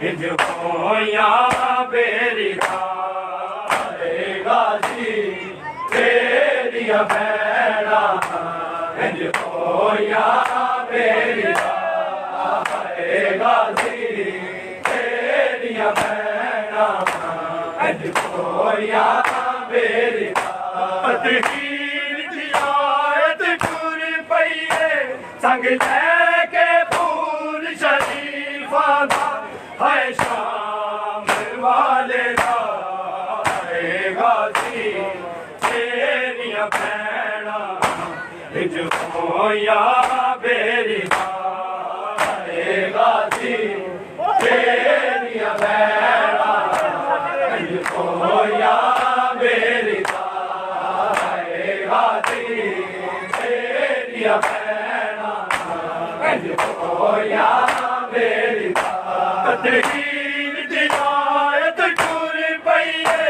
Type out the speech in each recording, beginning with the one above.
इंज होया मेरी गाजी तेरिया भैना इंज होया मेरी गाजी तेरिया भैना इंज होया मेरी तकदीर दी आयत टुर पईए संग लेके फूल शरीफा दा है शाम वाले गाजी तेरिया भैना इंज होया मेरी गाजी तेरिया भैना इंज होया मेरी गाजी तेरिया भैना इंज होया मेरी तकदीर दी आयत टुर पईए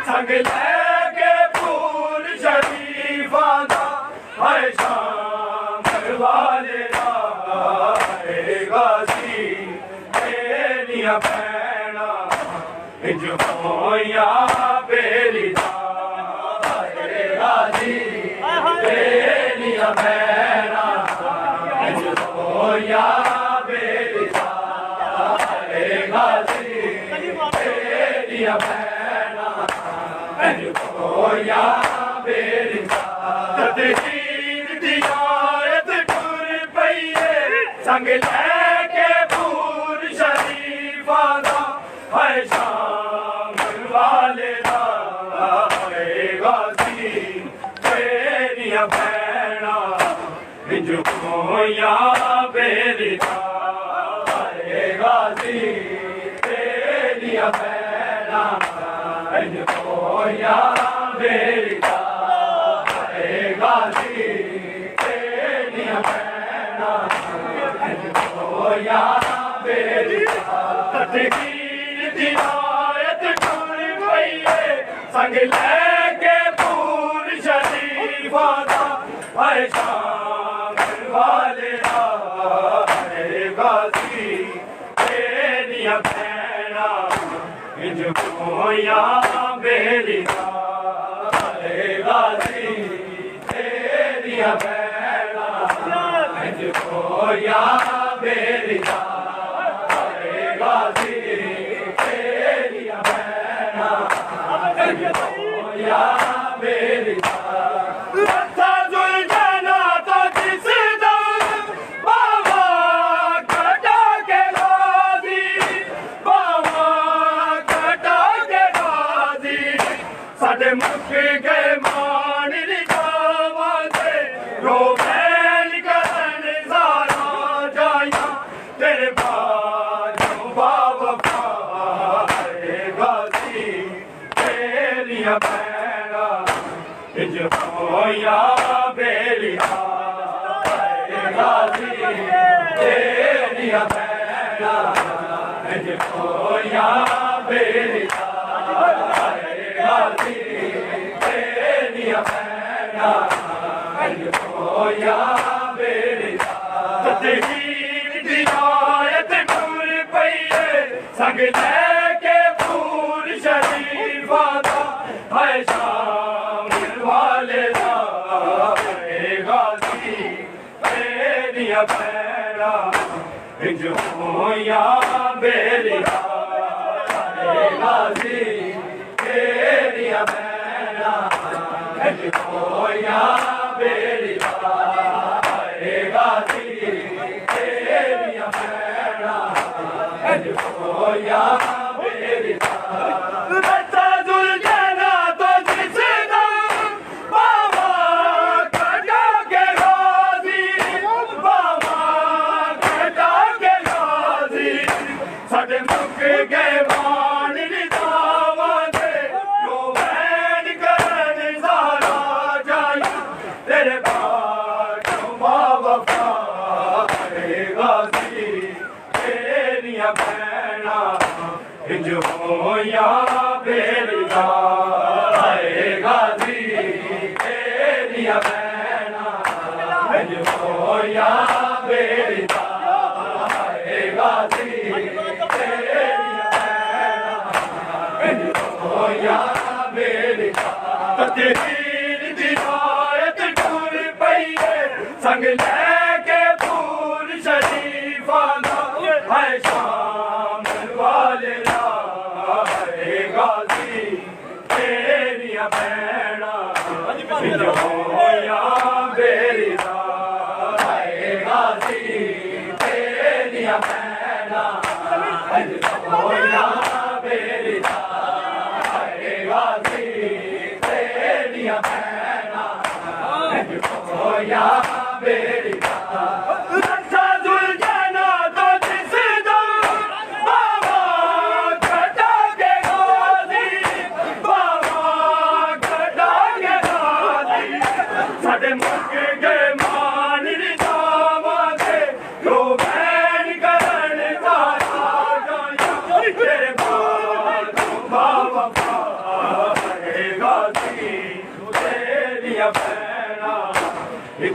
संग लेके फूल शरीफा दा है शाम वाले गाजी तेरिया भैना इंज होया मेरी गाजी तेरिया भैना इंज होया मेरी गाजी तेरिया भैना इंज होया मेरी तकदीर दी आयत टुर पईए संग लेके फूल शरीफा दा है शाम वाले गाजी तेरिया भैना इंज होया मेरी गाजी तेरिया भैना इंज होया मेरी गाजी तेरिया भैना इंज होया मेरी तकदीर दी आयत टुर पईए संग लेके फूल शरीफा दा है शाम वाले गाजी तेरिया भैना इंज होया मेरी गाजी तेरिया भैना इंज होया मेरी गाजी तेरिया भैना इंज होया मेरी मुख गए मान रिजावा दे रोबैन करन सारा जाया तेरे बाजों बाबा गाजी तेरिया भैना इंज होया मेरी गाजी तेरिया भैना इंज होया मेरी गाजी तेरिया भैना इंज होया मेरी तकदीर दी आयत टुर पईए संग लेके फूल शरीफा दा है शाम वाले गाजी तेरिया भैना इंज होया मेरी गाजी तेरिया भैना इंज होया मेरी गाजी तेरिया भैना इंज होया मेरी गए मान रिजावा दे रोबैन करन सारा जाया तेरे बाजों बाबा गाजी तेरिया भैना इंज होया मेरी गाजी तेरिया भैना इंज होया मेरी गाजी तेरी या मेरी तकदीर दी रायत टूर पई संग लेके फूल शरीफा दा है शाम वाले है गाजी तेरिया भैणा जो या मेरी है गाजी तेरिया भैणा जो या मेरी है गाजी तेरिया भैणा जो या मेरी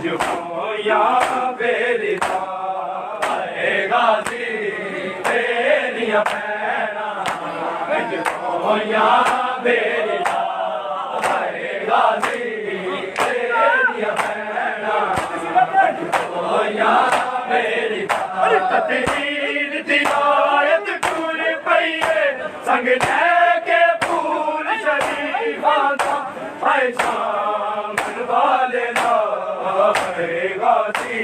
जो या मेरी है गाजी तेरिया भैणा जो या मेरी है गाजी तेरिया भैणा जो या मेरी तकदीर दी रायत टूर पई संग लेके फूल शरीफा दा है शाम वाले है गाजी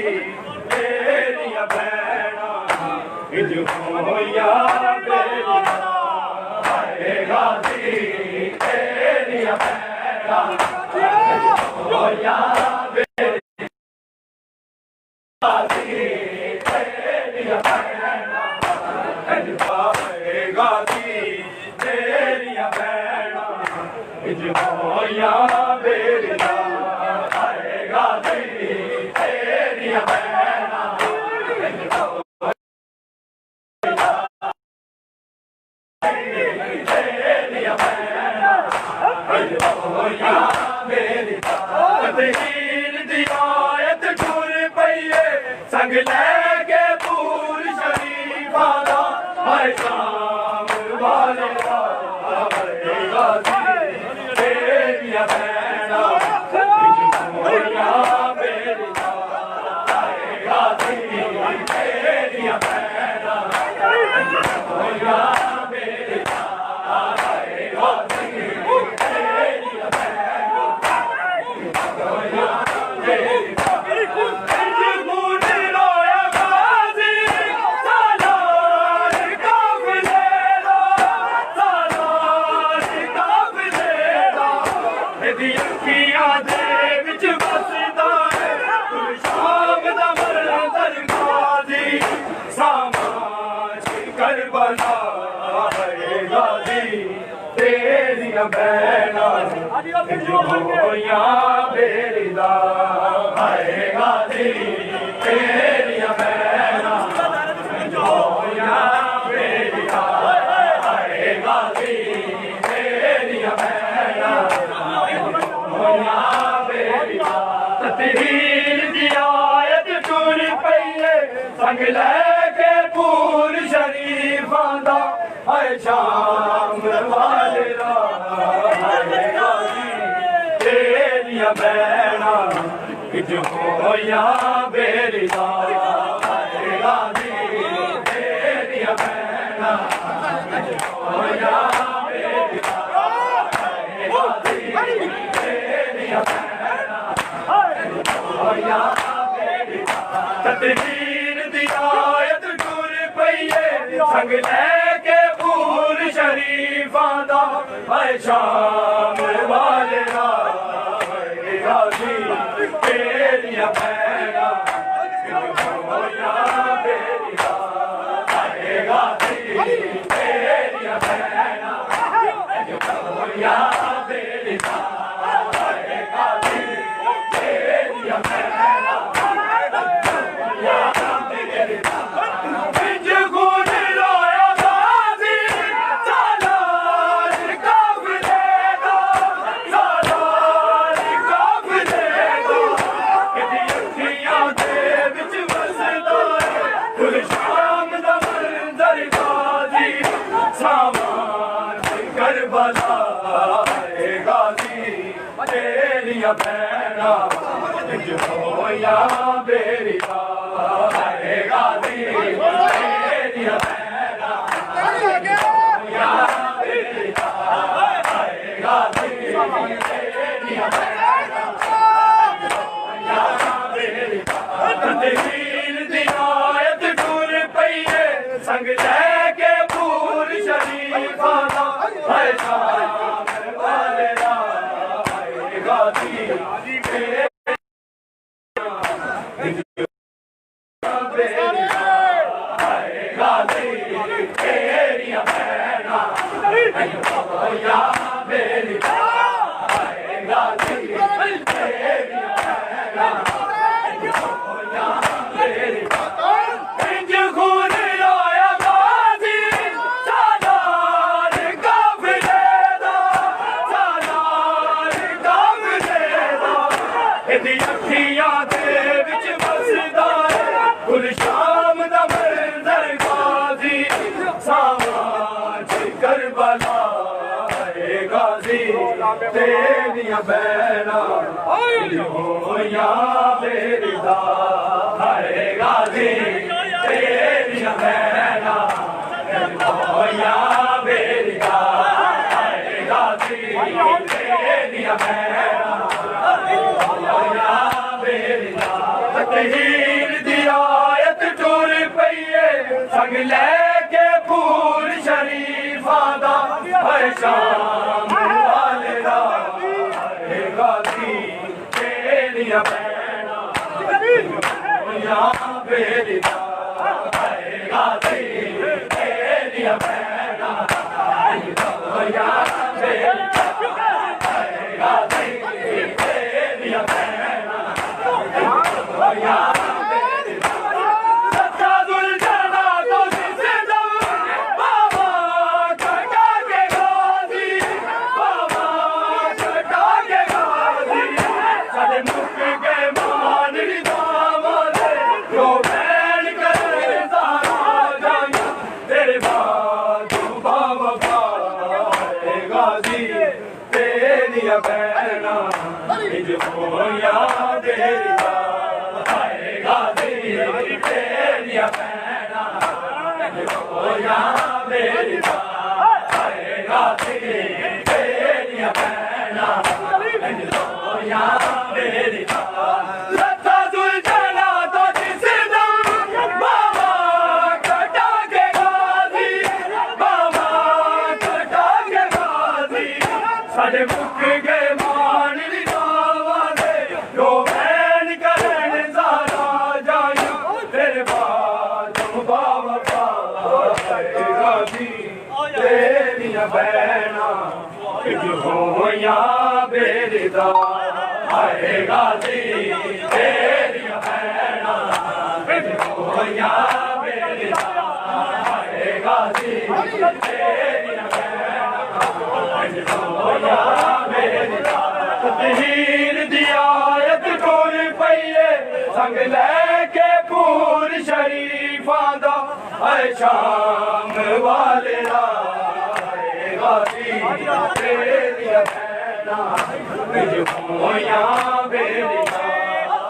तेरिया भैणा जो या मेरी है गाजी तेरिया भैणा जो या मेरी गाजी तेरिया भैणा है गाजी तेरिया भैणा जो या मेरी तकदीर दी रायत टूर पई संग लेके फूल शरीफा दा है शाम वाले है गाजी तेरिया भैणा जो या मेरी है गाजी तेरिया भैणा जो या मेरी है गाजी तेरिया भैणा जो या मेरी करबला है गाजी तेरिया भैणा जो या मेरी है गाजी तेरिया भैणा जो या मेरी है गाजी तेरिया भैणा जो या मेरी तकदीर दी रायत टूर पई संग लेके फूल शरीफा दा है शाम वाले है गाजी तेरिया भैणा जो या मेरी है गाजी तेरिया भैणा जो या मेरी है गाजी तेरिया भैणा जो या मेरी तकदीर दी रायत टूर पई संग लेके फूल शरीफा दा है शाम वाले है गाजी तेरिया भैणा जो या मेरी है गाजी तेरिया भैणा जो या मेरी है गाजी तेरिया भैणा करबला है गाजी तेरिया भैना होया बेरिया है गाजी तेरिया भैना होया बेरिया है गाजी तेरिया भैना होया बेरिया तंदीर दी आयत टूर पईए संग लेके पूर शरीफा दा है शाम वाले दा है गाजी तेरे तेरिया भैना होया बेरिदा है गाजी तेरिया भैना होया बेरिदा है गाजी तेरिया भैना होया बेरिदा तहीर दी आयत टूर पईए संग लेके पूर शरीफा दा है शाम तेरिया भैना होया बेरिदा है गाजी तेरिया भैना होया बेरिदा है गाजी तेरिया भैना होया बेरिदा सच्चा दुलजना तो सिदम बाबा कटा के गाजी बाबा कटा के गाजी साडे मुख के मान रिदावा दे जो बैन करे सारा जाना तेरे बाद बाबा है गाजी तेरिया भैना इज होया बेरिया है गाजी तेरिया भैना इज होया बेरिया है गाजी तेरिया भैना इज होया बेरिया लता दुलजना तो सिदम बाबा कटा के गाजी बाबा कटा के गाजी साडे मुख गए मान रिदावा दे जो बैन करन सारा जाया तेरे बाद बाबा है गाजी तेरिया भैना होया बेरिदा है गाजी तेरिया भैना होया बेरिदा है गाजी तेरिया भैना होया बेरिदा तहीर दी आयत टूर पईए संग लेके पूर शरीफा दा है शाम वाले दा है गाजी तेरिया भैना होया बेरिया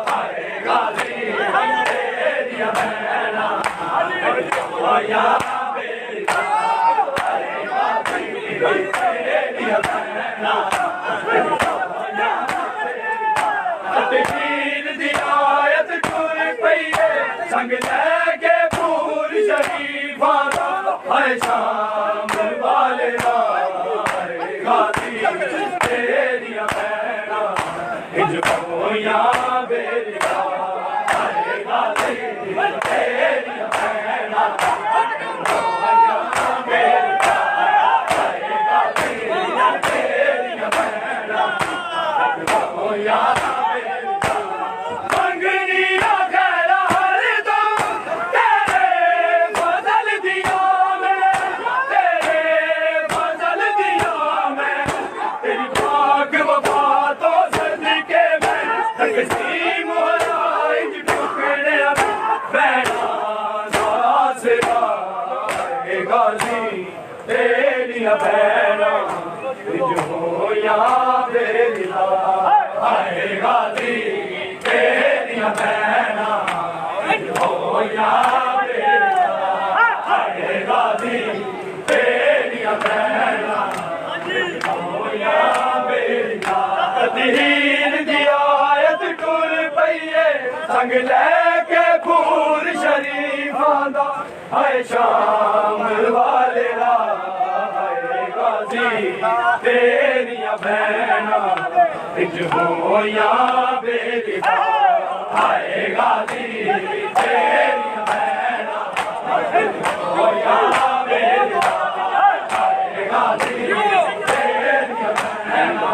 है गाजी तेरिया भैना होया बेरिया है गाजी तेरिया भैना तहीर दी आयत टूर पईए संग लेके पूर शरीफा दा है शाम वाले दा है गाजी तेरिया भैना इज होया बेरिया है गाजी तेरिया भैना होया बेरिया है गाजी तेरिया भैना होया तेरी भैना जो यहाँ बेरिया हाय गाजी तेरिया भैना जो यहाँ बेरिया हाय गाजी तेरिया भैना जो यहाँ बेरिया तदहीर दी आयत टुर पईए संग लेके फूल शरीफां दा हाय शाम वाले दा हाय गाजी तेरिया भैना जो यहाँ बेरिया हाय गाजी तेरिया भैना जो यहाँ बेरिया हाय गाजी तेरिया भैना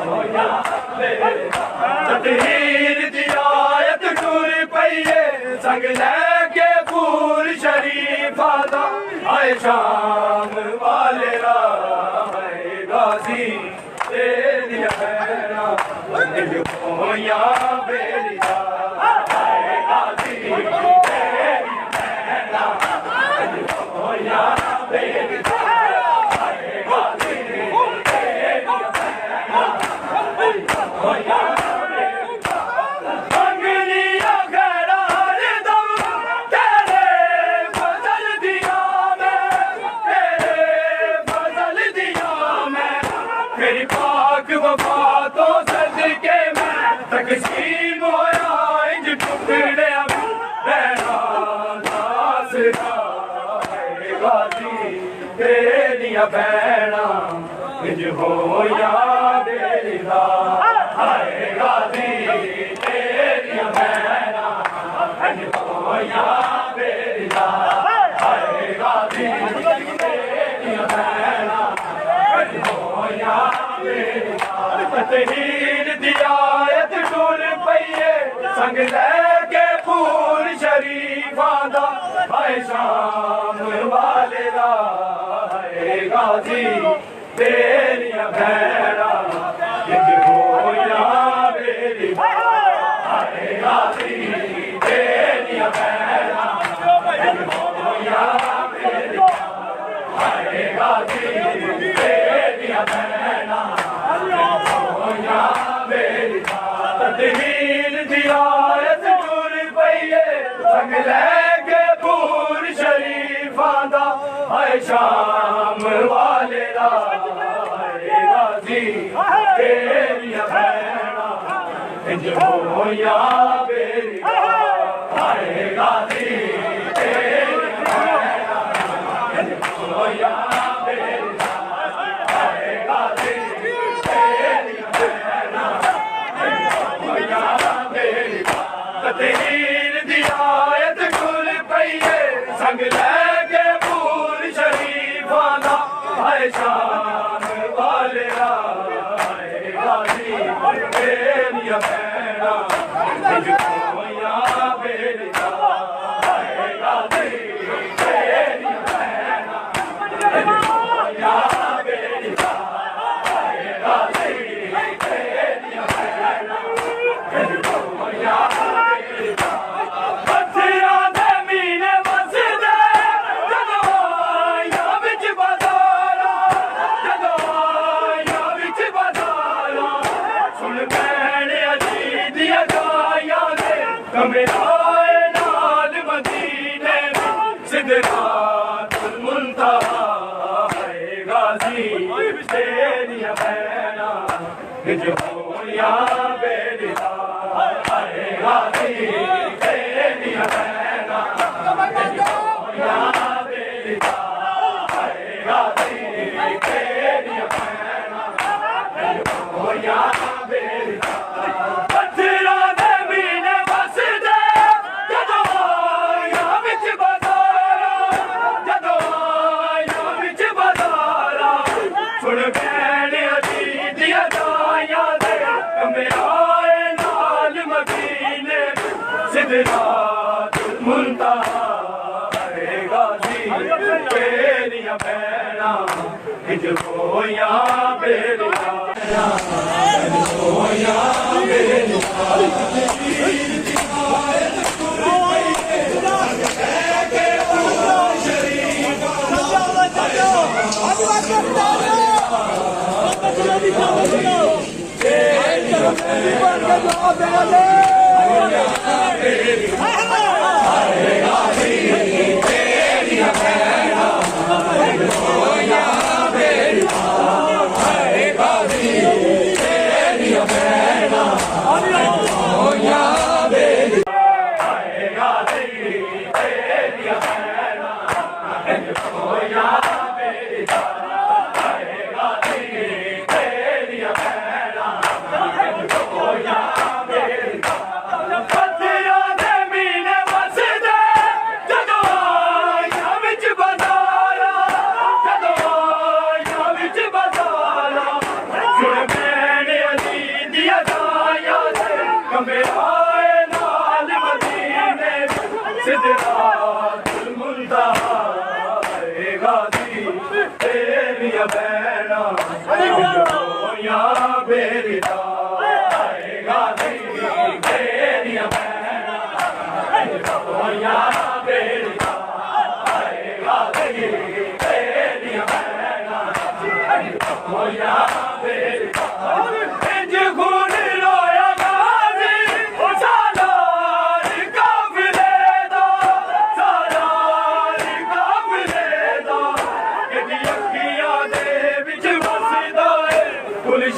जो यहाँ बेरिया तदहीर दी आयत टुर पईए संग लेके फूल शरीफां दा हाय शाम वाले दा हाय गाजी तेरिया भैना जो यहाँ बेरिया हाय गाजी तेरिया भैना जो यहाँ बेरिया हाय गाजी तेरिया भैना जो यहाँ बेरिया मंगलिया खैरार दम तेरे फजल दिया मैं तेरी पाक वफा तो सदके मैं तकसीम होया इंज टुकड़े रहना नासरा हाय गाजी तेरिया भैना इंज होया बेरिया हाय गाजी तेरिया भैना इंज होया बेरिया हाय गाजी तेरिया भैना तदहीर दी आयत टुर पईए संग लेके फूल शरीफां दा हाय शाम वाले दा हाय गाजी तेरिया भैना जो यहाँ बेरिया हाय गाजी तेरिया भैना जो यहाँ बेरिया हाय गाजी तेरिया भैना जो यहाँ बेरिया तदहीर दी आयत टुर पईए संग लेके फूल शरीफां दा हाय शाम वाले दा हाय गाजी तेरिया भैना जो यहाँ बेरिया हाय गाजी तेरिया भैना जो यहाँ बेरिया हाय गाजी तेरिया भैना जो यहाँ बेरिया तदहीर दी आयत टुर पईए संग लेके फूल शरीफां दा हाय शाम वाले दा हाय गाजी तेरिया भैना जो यहाँ बेरिया हाय गाजी तेरिया भैना जो यहाँ बेरिया हाय गाजी तेरिया भैना जो यहाँ बेरिया बथिया दे मीने वसदे जदों आया विच बाजारा जदों आया विच बाजारा सुन भैणे अजी दिया गाया दे कमराए नाल मदीने सिदरातुल मुंतहा हाय गाजी तेरिया भैना जो यहाँ बेरिया हाय गाजी तेरिया भैना जो यहाँ बेरिया हाय गाजी तेरिया भैना जो यहाँ बेरिया पत्थरां दे मीने वसदे जदों आया विच बाजारा जदों आया विच बाजारा सुन भैणे अजी दिया गाया दे कमराए नाल मदीने सिदरातुल मुंतहा हाय गाजी तेरिया भैना जो यहाँ बेरिया जो यहाँ बेरिया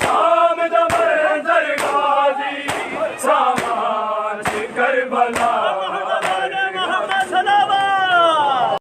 शाम दा मंजर गाजी सामान कर भला